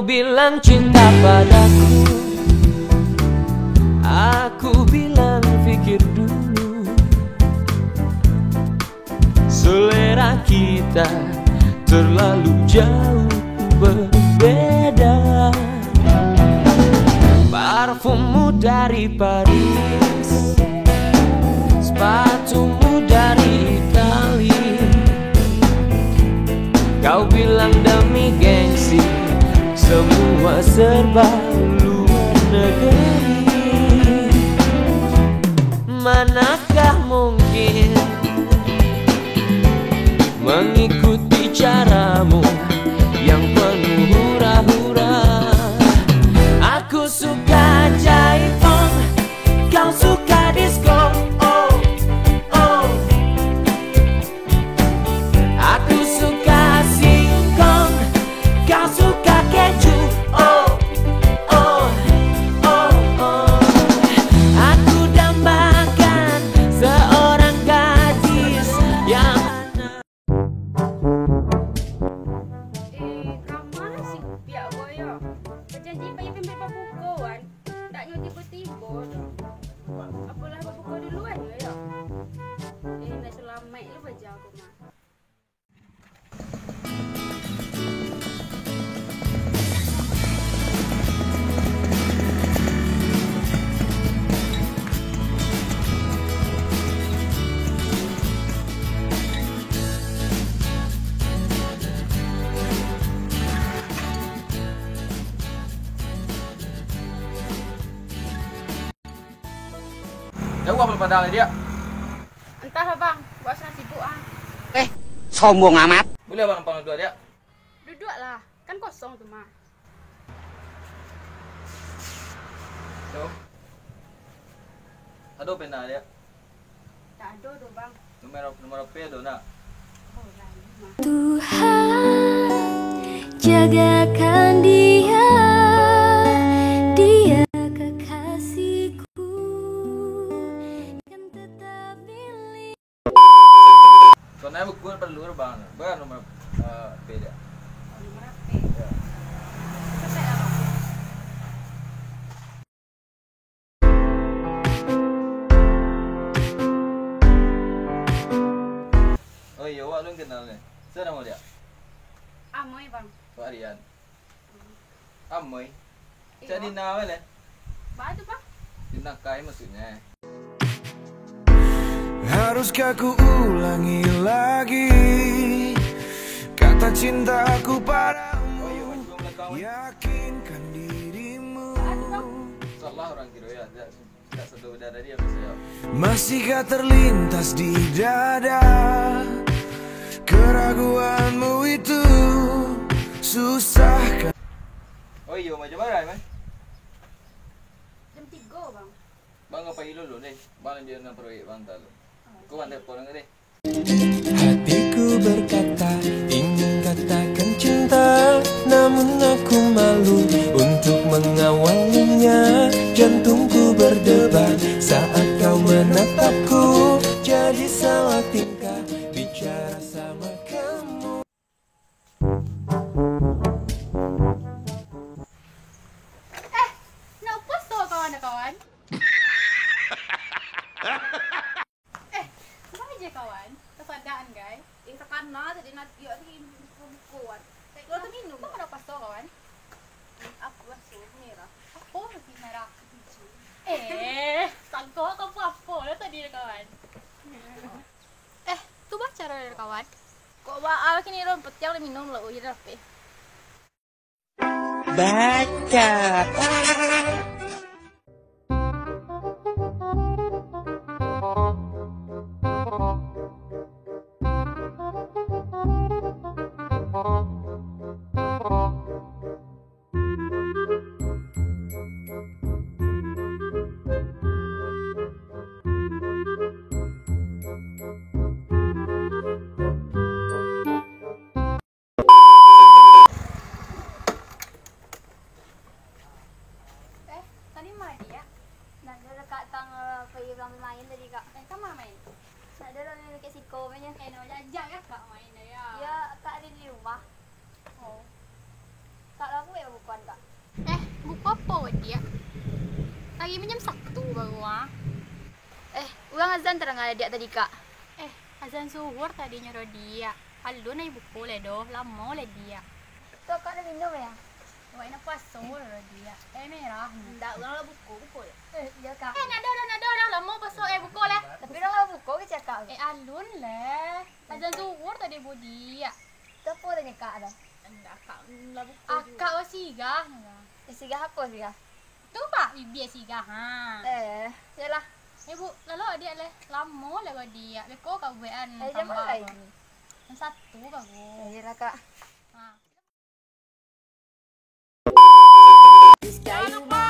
Kau bilang cinta padaku, aku bilang pikir dulu. Selera kita terlalu jauh berbeda. Parfummu dari Paris, sepatumu dari Itali. Kau bilang demi gengsi, semua serba luar negeri. Manakah mungkin mengikuti caramu yang penuh hura-hura. Aku suka jaipong, kau suka disco. Oh, oh. Aku suka singkong, kau suka keju. Oh, oh, oh, oh. Aku dambakan seorang gadis yang Kamar sih biar boyo. Berjanji payah pembeli bukuan. Tak nyuti tiba-tiba dah. Apalah buku duluan ya. Nak selamat lu baca aku mah. Jauh apa padahal dia? Entahlah bang, buat sana sibuk ah. Sombong amat. Boleh bang panggil dua dia? Duduklah, kan kosong tu mah. Jauh. Ada pena dia? Tak ada tu bang. Nomor P tu nak? Oh lain mah. Tuhan, jagakan dia, dia kekasihku, kan tetap milik. Soalnya buku perlu bang. Berapa nomor P dia? Nomor apa? Ya. Selesai lah bang. Oh iya, awak lu kenal ni. Siapa nama dia? Amoy bang. Pak Aryan. Amoy. Iya. Cak Dina apa ni? Apa tu bang? Dina Kai maksudnya. Haruskah ku ulangi lagi kata cintaku padamu? Oh iya, macam belakang. Yakinkan dirimu. Salah orang kira ya. Tak sedar darah dia maksudnya. Masihkah terlintas di dada keraguanmu itu? Susahkah? Oh iya, macam mana man? Jam 3 bang. Bang apa dulu ni? Bang dia nak proyek bang tahu. Kau ada polang ni? Hatiku berkata ingin katakan cinta, namun aku malu untuk mengawalinya. Jantungku berdebar saat kau menatapku, jadi salah tingkah bicara sama kamu. Nak post tu kawan-kawan? Apa aja kawan? Kesadaan guys. Terkena tadi nak dia ni bukuan. Kau tu minum. Kau ada pas tu kawan? Aku basuh merah. Apa lebih merah? Sangka kau apa dah tadi kawan? Tu baca dah kawan. Kau baal kini rompet yang minum lah ujar apa? Baca. Tadi mana dia? Nak ada dekat tangga pergi kami main tadi kak. Kamu main? Nak ada orang dekat Siko punya. Nak jajak kak main dia. Ya kak ada di rumah. Oh. Kak aku bukan pagi jam 1 baru ah. Ulang azan terang ada dia tadi kak. Azan zuhur tadi nyuruh dia. Halu na ibuku le doh, lama le dia. Tuh kak ada minum ya? Wah, ina pasol le dia. Merah. Enggak, ulang lah buku ya. Iya kak. Nada, lama pasol buku le. Tapi ulang lah buku ke cakap. Alun le. Azan zuhur tadi bu dia. Tuh apa tadi kak ada? Enggak kak, lah buku. Akak wa sigah. Sigah apa sigah? Tu pak, biar sigah ha. Yalah. Bu, lalu dia le lama le dia. Beko kau buan. Jam berapa ini? Jam 1 baru. Yalah kak. Ha. Jangan lupa